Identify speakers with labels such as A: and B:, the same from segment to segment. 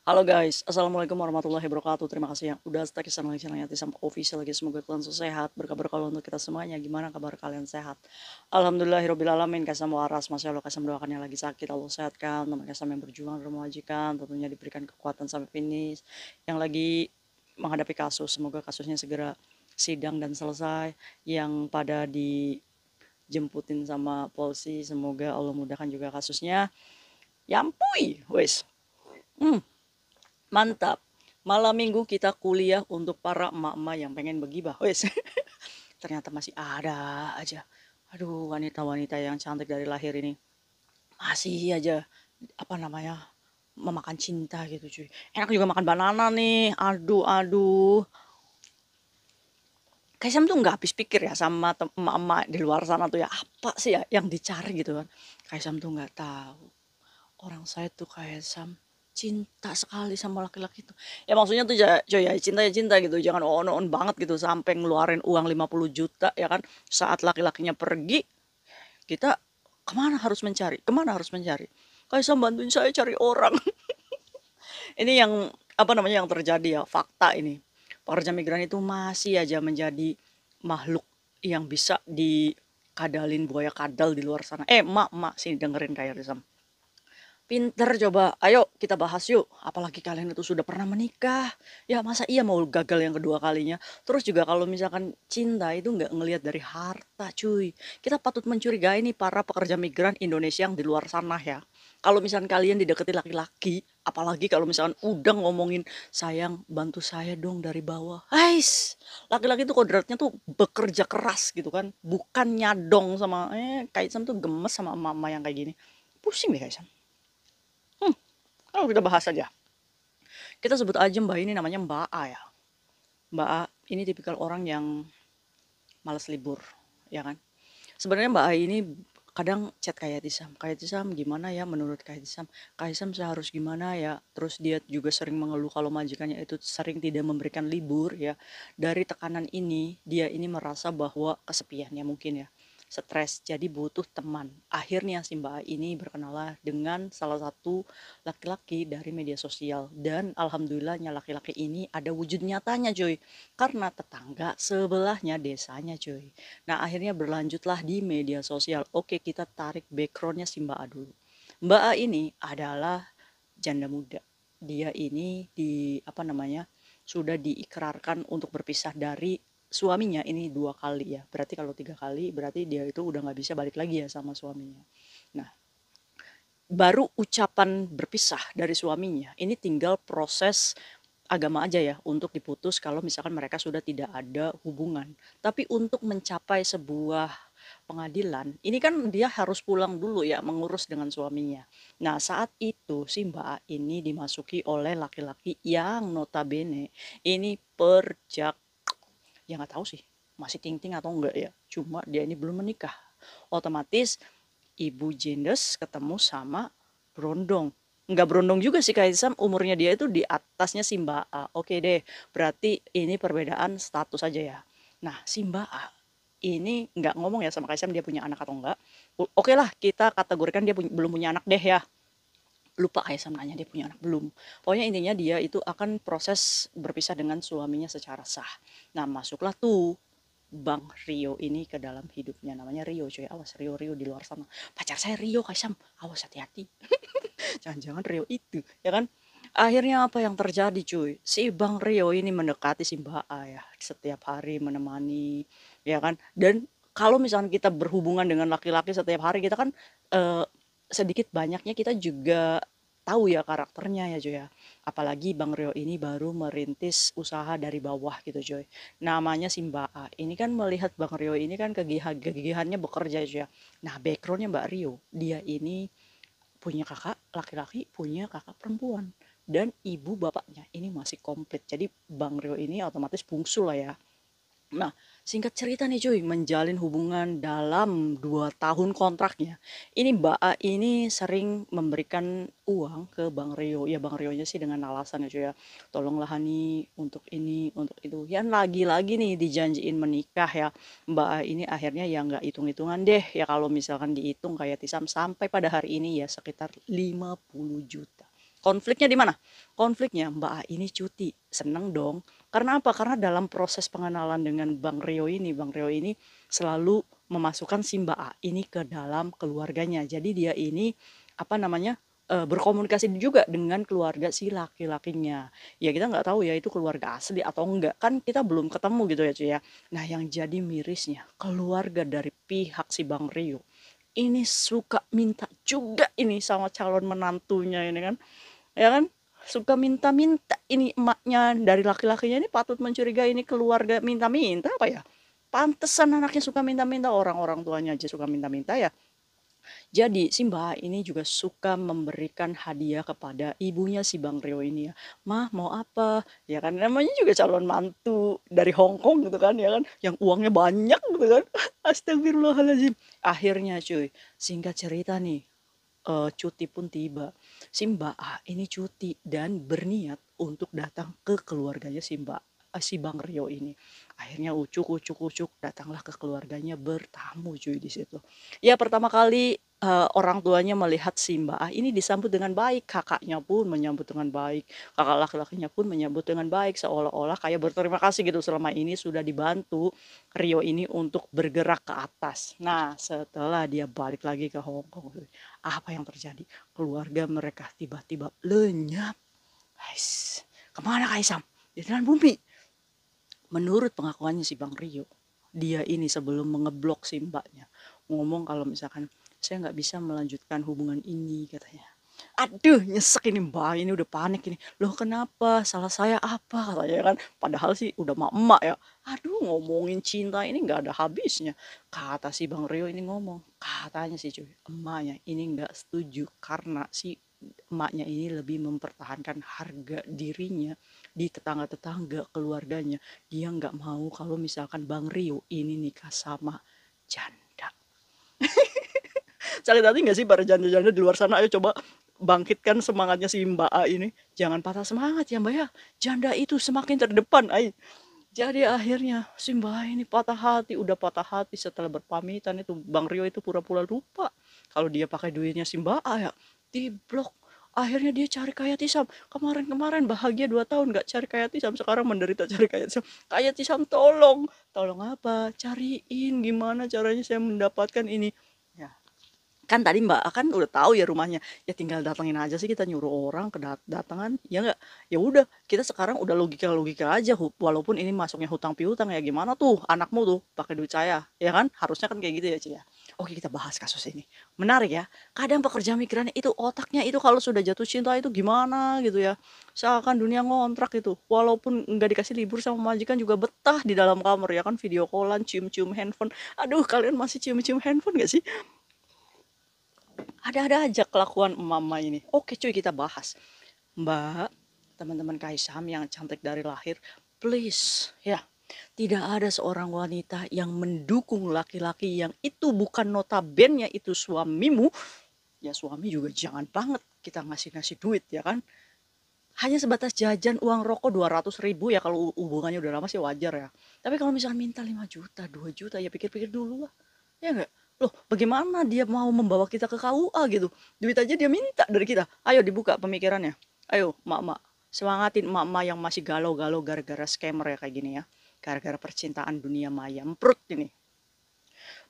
A: Halo guys, Assalamualaikum warahmatullahi wabarakatuh. Terima kasih yang udah stay sama channelnya Tisam Official lagi. Semoga kalian selalu sehat, berkabar kalau untuk kita semuanya. Gimana kabar kalian sehat? Alhamdulillahirobbilalamin. Kasam waras, masya Allah, kasam doakan yang lagi sakit Allah sehatkan. Teman kasam yang berjuang dalam majikan, tentunya diberikan kekuatan sampai finish. Yang lagi menghadapi kasus, semoga kasusnya segera sidang dan selesai. Yang pada dijemputin sama polisi, semoga Allah mudahkan juga kasusnya. Yampui, wes. Mantap. Malam minggu kita kuliah untuk para emak-emak yang pengen begibah. Wes, ternyata masih ada aja. Aduh, wanita-wanita yang cantik dari lahir ini masih aja apa namanya memakan cinta gitu cuy. Enak juga makan banana nih. Aduh, aduh. Kaisam tuh nggak habis pikir ya sama emak-emak di luar sana tuh ya apa sih ya yang dicari gitu kan. Kaisam tuh nggak tahu. Orang saya tuh kayak cinta sekali sama laki-laki itu. Ya maksudnya tuh coy ya cinta gitu. Jangan on banget gitu sampai ngeluarin uang 50 juta ya kan. Saat laki-lakinya pergi, kita kemana harus mencari? Kemana harus mencari? Kaisang bantuin saya cari orang. Ini yang apa namanya yang terjadi ya, fakta ini. Pekerja migran itu masih aja menjadi makhluk yang bisa dikadalin buaya kadal di luar sana. Mak sini dengerin kayak Rizam. Pinter coba, ayo kita bahas yuk. Apalagi kalian itu sudah pernah menikah. Ya masa iya mau gagal yang kedua kalinya. Terus juga kalau misalkan cinta itu nggak ngelihat dari harta cuy. Kita patut mencurigai nih para pekerja migran Indonesia yang di luar sana ya. Kalau misalkan kalian dideketi laki-laki, apalagi kalau misalkan udah ngomongin sayang bantu saya dong dari bawah. Hais, laki-laki itu kodratnya tuh bekerja keras gitu kan. Bukan nyadong sama Kaisam tuh gemes sama mama yang kayak gini. Pusing deh Kaisam. Kalau kita bahas aja. Kita sebut aja Mbak ini namanya Mbak A ya. Mbak A ini tipikal orang yang malas libur, ya kan? Sebenarnya Mbak A ini kadang chat kayak Tisam gimana ya menurut kayak Tisam saya harus gimana ya, terus dia juga sering mengeluh kalau majikannya itu sering tidak memberikan libur ya. Dari tekanan ini dia ini merasa bahwa kesepiannya mungkin ya, stres, jadi butuh teman. Akhirnya si Mbak A ini berkenalan dengan salah satu laki-laki dari media sosial dan alhamdulillahnya laki-laki ini ada wujud nyatanya cuy, karena tetangga sebelahnya desanya cuy. Nah akhirnya berlanjutlah di media sosial. Oke, kita tarik backgroundnya si Mbak A dulu. Mbak A ini adalah janda muda. Dia ini di apa namanya sudah diikrarkan untuk berpisah dari suaminya ini 2 kali ya. Berarti kalau 3 kali berarti dia itu udah nggak bisa balik lagi ya sama suaminya. Nah, baru ucapan berpisah dari suaminya ini tinggal proses agama aja ya untuk diputus kalau misalkan mereka sudah tidak ada hubungan. Tapi untuk mencapai sebuah pengadilan, ini kan dia harus pulang dulu ya mengurus dengan suaminya. Nah, saat itu si Mbak A ini dimasuki oleh laki-laki yang notabene ini perjak, ya nggak tahu sih masih ting-ting atau enggak ya. Cuma dia ini belum menikah. Otomatis Ibu Jendes ketemu sama Brondong. Enggak Brondong juga sih Kaisam, umurnya dia itu di atasnya si Mbak A. Oke deh, berarti ini perbedaan status aja ya. Nah, si Mbak A ini nggak ngomong ya sama Kaisam dia punya anak atau enggak. Oke lah, kita kategorikan dia belum punya anak deh ya. Lupa Kaisam nanya dia punya anak belum. Pokoknya intinya dia itu akan proses berpisah dengan suaminya secara sah. Nah, masuklah tuh Bang Rio ini ke dalam hidupnya. Namanya Rio coy, awas Rio di luar sana. Pacar saya Rio Kaisam, awas hati-hati. Jangan-jangan Rio itu, ya kan? Akhirnya apa yang terjadi cuy? Si Bang Rio ini mendekati si Mbak A ya, setiap hari menemani, ya kan? Dan kalau misalnya kita berhubungan dengan laki-laki setiap hari, kita kan eh, sedikit banyaknya kita juga tahu ya karakternya ya cuy ya. Apalagi Bang Rio ini baru merintis usaha dari bawah gitu cuy. Namanya si Mbak A. Ini kan melihat Bang Rio ini kan kegigihannya bekerja cuy ya. Nah backgroundnya Mbak Rio, dia ini punya kakak laki-laki, punya kakak perempuan. Dan ibu bapaknya ini masih komplit. Jadi Bang Rio ini otomatis bungsu lah ya. Nah, singkat cerita nih cuy, menjalin hubungan dalam 2 tahun kontraknya. Ini Mbak A ini sering memberikan uang ke Bang Rio. Ya Bang Rionya sih dengan alasan ya cuy ya. Tolonglah Hani untuk ini, untuk itu. Ya lagi-lagi nih dijanjiin menikah ya. Mbak A ini akhirnya ya nggak hitung-hitungan deh. Ya kalau misalkan dihitung kayak Tisam sampai pada hari ini ya sekitar 50 juta. Konfliknya di mana? Konfliknya Mbak A ini cuti, seneng dong. Karena apa? Karena dalam proses pengenalan dengan Bang Rio ini selalu memasukkan si Mbak A ini ke dalam keluarganya. Jadi dia ini apa namanya? Berkomunikasi juga dengan keluarga si laki-lakinya. Ya kita nggak tahu ya itu keluarga asli atau enggak. Kan kita belum ketemu gitu ya cuy ya. Nah yang jadi mirisnya keluarga dari pihak si Bang Rio ini suka minta juga ini sama calon menantunya ini kan. Ya kan? Suka minta-minta ini emaknya dari laki-lakinya ini patut mencurigai ini keluarga minta-minta apa ya? Pantesan anaknya suka minta-minta, orang-orang tuanya aja suka minta-minta ya. Jadi si Mbak ini juga suka memberikan hadiah kepada ibunya si Bang Rio ini ya. Mah mau apa? Ya kan namanya juga calon mantu dari Hong Kong gitu kan ya kan. Yang uangnya banyak gitu kan. Astagfirullahaladzim. Akhirnya cuy, singkat cerita nih, cuti pun tiba. Si Mbak A ini cuti dan berniat untuk datang ke keluarganya si Bang Rio ini. Akhirnya ucuk datanglah ke keluarganya bertamu cuy di situ. Ya pertama kali orang tuanya melihat si Mbak A ini disambut dengan baik, kakaknya pun menyambut dengan baik, kakak laki-lakinya pun menyambut dengan baik seolah-olah kayak berterima kasih gitu selama ini sudah dibantu Rio ini untuk bergerak ke atas. Nah setelah dia balik lagi ke Hong Kong, apa yang terjadi? Keluarga mereka tiba-tiba lenyap. Guys, kemana Kaisam? Di dalam bumi. Menurut pengakuannya si Bang Rio, dia ini sebelum mengeblok si mbaknya, ngomong kalau misalkan saya nggak bisa melanjutkan hubungan ini katanya. Aduh nyesek ini mbak ini udah panik ini. Loh kenapa? Salah saya apa? Katanya kan. Padahal sih udah emak ya. Aduh ngomongin cinta ini nggak ada habisnya. Kata si Bang Rio ini ngomong. Katanya sih cuy. Emaknya ini nggak setuju karena si emaknya ini lebih mempertahankan harga dirinya di tetangga-tetangga keluarganya. Dia nggak mau kalau misalkan Bang Rio ini nikah sama janda. Sakit hati nggak sih para janda-janda di luar sana? Ayo coba bangkitkan semangatnya si Mbak A ini. Jangan patah semangat ya Mbak ya. Janda itu semakin terdepan. Ay. Jadi akhirnya si Mbak A ini patah hati. Udah patah hati setelah berpamitan itu. Bang Rio itu pura-pura lupa. Kalau dia pakai duitnya si Mbak A ya. Di blok. Akhirnya dia cari Kaya Tisam. Kemarin-kemarin bahagia 2 tahun gak cari Kaya Tisam. Sekarang menderita cari Kaya Tisam. Kaya Tisam tolong. Tolong apa? Cariin gimana caranya saya mendapatkan ini. Ya kan tadi Mbak kan udah tahu ya rumahnya ya tinggal datengin aja sih kita nyuruh orang kedatangan ya nggak ya udah kita sekarang udah logika aja walaupun ini masuknya hutang piutang ya gimana tuh anakmu tuh pakai duit saya ya kan harusnya kan kayak gitu ya Ci ya. Oke kita bahas kasus ini menarik ya kadang pekerja migran itu otaknya itu kalau sudah jatuh cinta itu gimana gitu ya seakan dunia ngontrak itu walaupun nggak dikasih libur sama majikan juga betah di dalam kamar ya kan video callan cium-cium handphone aduh kalian masih cium-cium handphone gak sih ada-ada aja kelakuan mama ini. Oke cuy kita bahas. Mbak, teman-teman Kaisam yang cantik dari lahir, please ya. Tidak ada seorang wanita yang mendukung laki-laki yang itu bukan notabene itu suamimu. Ya suami juga jangan banget kita ngasih duit ya kan. Hanya sebatas jajan uang rokok 200.000 ya kalau hubungannya udah lama sih wajar ya. Tapi kalau misalnya minta 5 juta, 2 juta ya pikir-pikir dulu lah. Ya enggak? Loh bagaimana dia mau membawa kita ke KUA gitu? Duit aja dia minta dari kita. Ayo dibuka pemikirannya. Ayo mak-mak. Semangatin emak-emak yang masih galau-galau gara-gara scammer ya kayak gini ya. Gara-gara percintaan dunia maya. Emprut ini.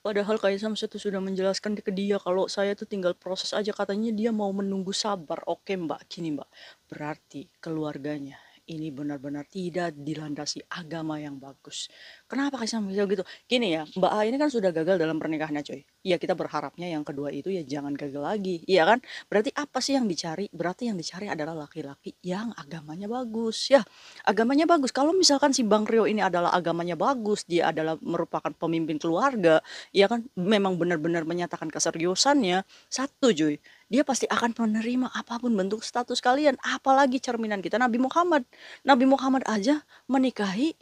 A: Padahal Kaisam itu sudah menjelaskan ke dia kalau saya tuh tinggal proses aja katanya dia mau menunggu sabar. Oke mbak, gini mbak. Berarti keluarganya ini benar-benar tidak dilandasi agama yang bagus. Kenapa Kaisam bisa gitu? Gini ya, Mbak A ini kan sudah gagal dalam pernikahannya coy. Ya kita berharapnya yang kedua itu ya jangan gagal lagi. Iya kan? Berarti apa sih yang dicari? Berarti yang dicari adalah laki-laki yang agamanya bagus. Ya, agamanya bagus. Kalau misalkan si Bang Rio ini adalah agamanya bagus, dia adalah merupakan pemimpin keluarga, ya kan memang benar-benar menyatakan keseriusannya, satu cuy, dia pasti akan menerima apapun bentuk status kalian, apalagi cerminan kita Nabi Muhammad. Nabi Muhammad aja menikahi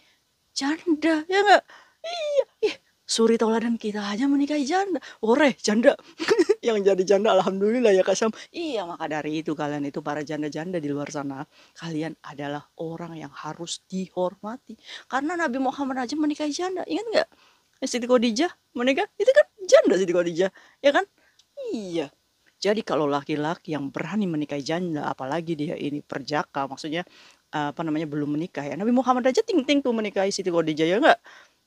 A: janda, ya enggak? Iya, ih, suri tauladan kita aja menikahi janda. Ore, janda. Yang jadi janda alhamdulillah ya Kak Sam. Iya, maka dari itu kalian itu para janda-janda di luar sana, kalian adalah orang yang harus dihormati. Karena Nabi Muhammad aja menikahi janda, ingat enggak? Siti Khadijah menikah itu kan janda Siti Khadijah, ya kan? Iya. Jadi kalau laki-laki yang berani menikahi janda, apalagi dia ini perjaka, maksudnya apa namanya belum menikah ya. Nabi Muhammad aja ting-ting tuh menikahi Siti Khadijah ya enggak?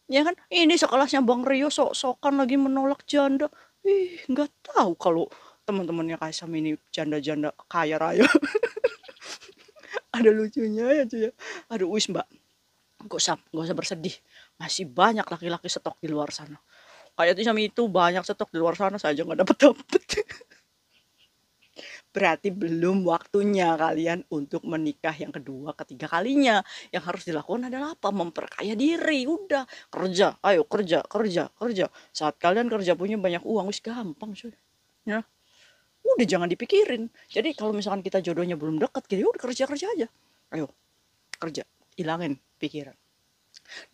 A: Ya kan? Ini sekelasnya Bang Rio sok-sokan lagi menolak janda. Ih, nggak tahu kalau teman-temannya Kaisam ini janda-janda kaya raya. Ada lucunya ya cuy ya. Aduh wis Mbak, gak usah bersedih. Masih banyak laki-laki stok di luar sana. Kayak Tisam itu banyak stok di luar sana, saya aja nggak dapet-dapet. Berarti belum waktunya kalian untuk menikah yang kedua, ketiga kalinya. Yang harus dilakukan adalah apa? Memperkaya diri. Udah, kerja. Ayo kerja, kerja, kerja. Saat kalian kerja punya banyak uang, wis gampang cuy. Ya, udah jangan dipikirin. Jadi kalau misalkan kita jodohnya belum dekat, kita udah kerja-kerja aja. Ayo, kerja. Hilangin pikiran.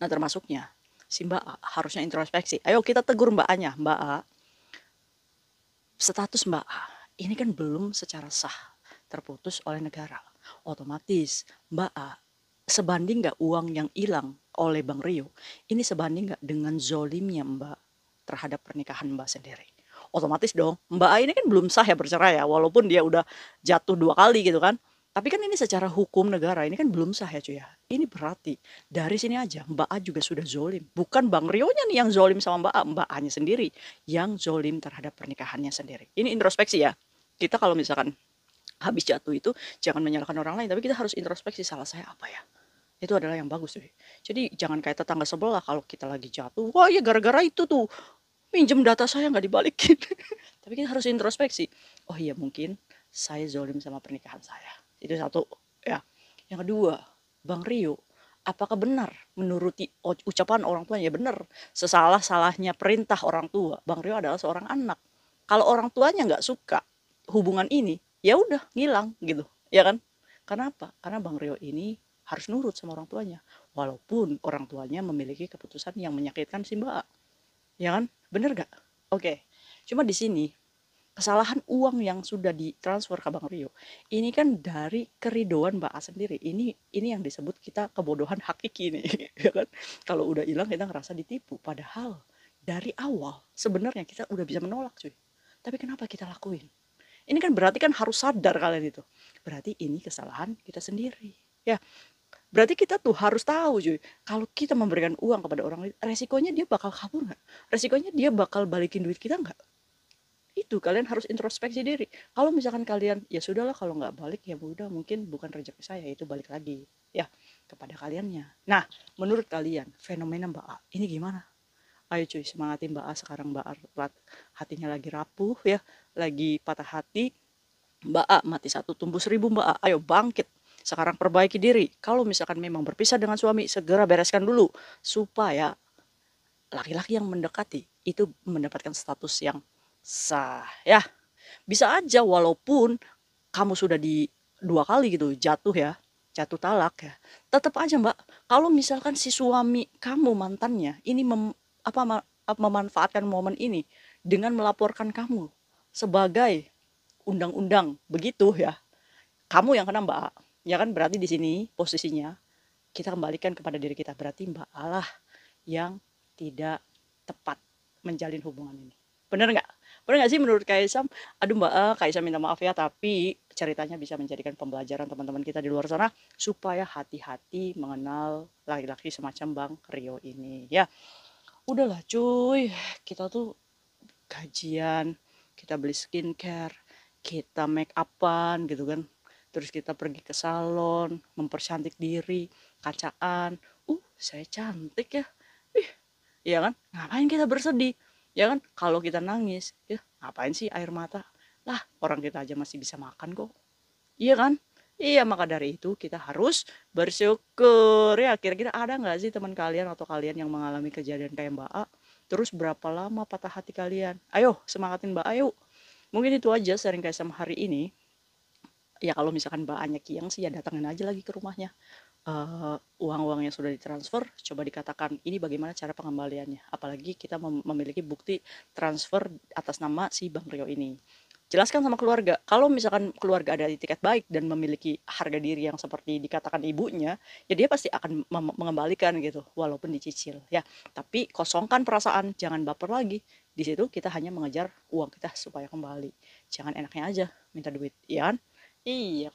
A: Nah, termasuknya si Mbak A harusnya introspeksi. Ayo kita tegur Mbak A-nya. Mbak A, status Mbak A ini kan belum secara sah terputus oleh negara. Otomatis Mbak A sebanding nggak uang yang hilang oleh Bang Rio, ini sebanding nggak dengan zolimnya Mbak terhadap pernikahan Mbak sendiri. Otomatis dong, Mbak A ini kan belum sah ya bercerai ya, walaupun dia udah jatuh 2 kali gitu kan. Tapi kan ini secara hukum negara ini kan belum sah ya cuy ya. Ini berarti dari sini aja Mbak A juga sudah zolim. Bukan Bang Rio-nya nih yang zolim sama Mbak A, Mbak A-nya sendiri yang zolim terhadap pernikahannya sendiri. Ini introspeksi ya. Kita kalau misalkan habis jatuh itu jangan menyalahkan orang lain, tapi kita harus introspeksi salah saya apa ya. Itu adalah yang bagus tuh. Jadi jangan kayak tetangga sebelah kalau kita lagi jatuh, wah ya gara-gara itu tuh minjem data saya nggak dibalikin. Tapi kita harus introspeksi. Oh iya mungkin saya zolim sama pernikahan saya. Itu satu ya. Yang kedua, Bang Rio, apakah benar menuruti ucapan orang tua? Ya benar. Sesalah-salahnya perintah orang tua, Bang Rio adalah seorang anak. Kalau orang tuanya nggak suka hubungan ini, ya udah ngilang gitu, ya kan? Kenapa? Karena Bang Rio ini harus nurut sama orang tuanya, walaupun orang tuanya memiliki keputusan yang menyakitkan si Mbak A. Ya kan? Bener gak? Oke. Cuma di sini kesalahan uang yang sudah ditransfer ke Bang Rio ini kan dari keridoan Mbak A sendiri. Ini yang disebut kita kebodohan hakiki nih, ya kan? Kalau udah hilang kita ngerasa ditipu, padahal dari awal sebenarnya kita udah bisa menolak cuy. Tapi kenapa kita lakuin? Ini kan berarti kan harus sadar kalian itu. Berarti ini kesalahan kita sendiri. Ya, berarti kita tuh harus tahu cuy, kalau kita memberikan uang kepada orang lain, resikonya dia bakal kabur nggak? Resikonya dia bakal balikin duit kita nggak? Itu kalian harus introspeksi diri. Kalau misalkan kalian ya sudahlah kalau nggak balik ya udah mungkin bukan rezeki saya, itu balik lagi ya kepada kaliannya. Nah, menurut kalian fenomena Mbak A ini gimana? Ayo cuy semangatin Mbak A sekarang. Mbak A hatinya lagi rapuh ya, lagi patah hati. Mbak A mati satu tumbuh 1000 Mbak A. Ayo bangkit. Sekarang perbaiki diri. Kalau misalkan memang berpisah dengan suami, segera bereskan dulu supaya laki-laki yang mendekati itu mendapatkan status yang sah ya. Bisa aja walaupun kamu sudah di 2 kali gitu jatuh ya, jatuh talak ya. Tetap aja Mbak, kalau misalkan si suami kamu mantannya ini memanfaatkan momen ini dengan melaporkan kamu sebagai undang-undang begitu ya, kamu yang kena Mbak A. Ya kan berarti di sini posisinya kita kembalikan kepada diri kita. Berarti Mbak A lah yang tidak tepat menjalin hubungan ini. Bener nggak? Bener nggak sih menurut Kaisam? Aduh Mbak A, Kaisam minta maaf ya, tapi ceritanya bisa menjadikan pembelajaran teman-teman kita di luar sana supaya hati-hati mengenal laki-laki semacam Bang Rio ini. Ya, udahlah cuy, kita tuh gajian, kita beli skincare, kita make upan gitu kan. Terus kita pergi ke salon, mempercantik diri, kacaan. Saya cantik ya. Ya kan? Ngapain kita bersedih? Ya kan? Kalau kita nangis, ya ngapain sih air mata? Lah, orang kita aja masih bisa makan kok. Iya kan? Iya, maka dari itu kita harus bersyukur ya. Kira-kira ada nggak sih teman kalian atau kalian yang mengalami kejadian kayak Mbak A? Terus berapa lama patah hati kalian? Ayo, semangatin Mbak A yuk. Mungkin itu aja sharing kayak sama hari ini. Ya kalau misalkan Mbak A-nya kiang sih ya datangin aja lagi ke rumahnya. Uang-uang yang sudah ditransfer, coba dikatakan ini bagaimana cara pengembaliannya. Apalagi kita memiliki bukti transfer atas nama si Bang Rio ini. Jelaskan sama keluarga. Kalau misalkan keluarga ada etiket baik dan memiliki harga diri yang seperti dikatakan ibunya, ya dia pasti akan mengembalikan gitu, walaupun dicicil ya. Tapi kosongkan perasaan, jangan baper lagi. Di situ kita hanya mengejar uang kita supaya kembali. jangan enaknya aja minta duit, iya kan? Iya,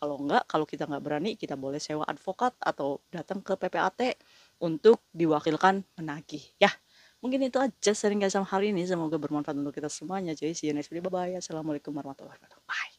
A: kalau kita nggak berani, kita boleh sewa advokat atau datang ke PPAT untuk diwakilkan menagih, ya. Mungkin itu aja sharing Kak Sam hari ini, semoga bermanfaat untuk kita semuanya cuy. See you next video, bye-bye. Assalamualaikum warahmatullahi wabarakatuh. Bye.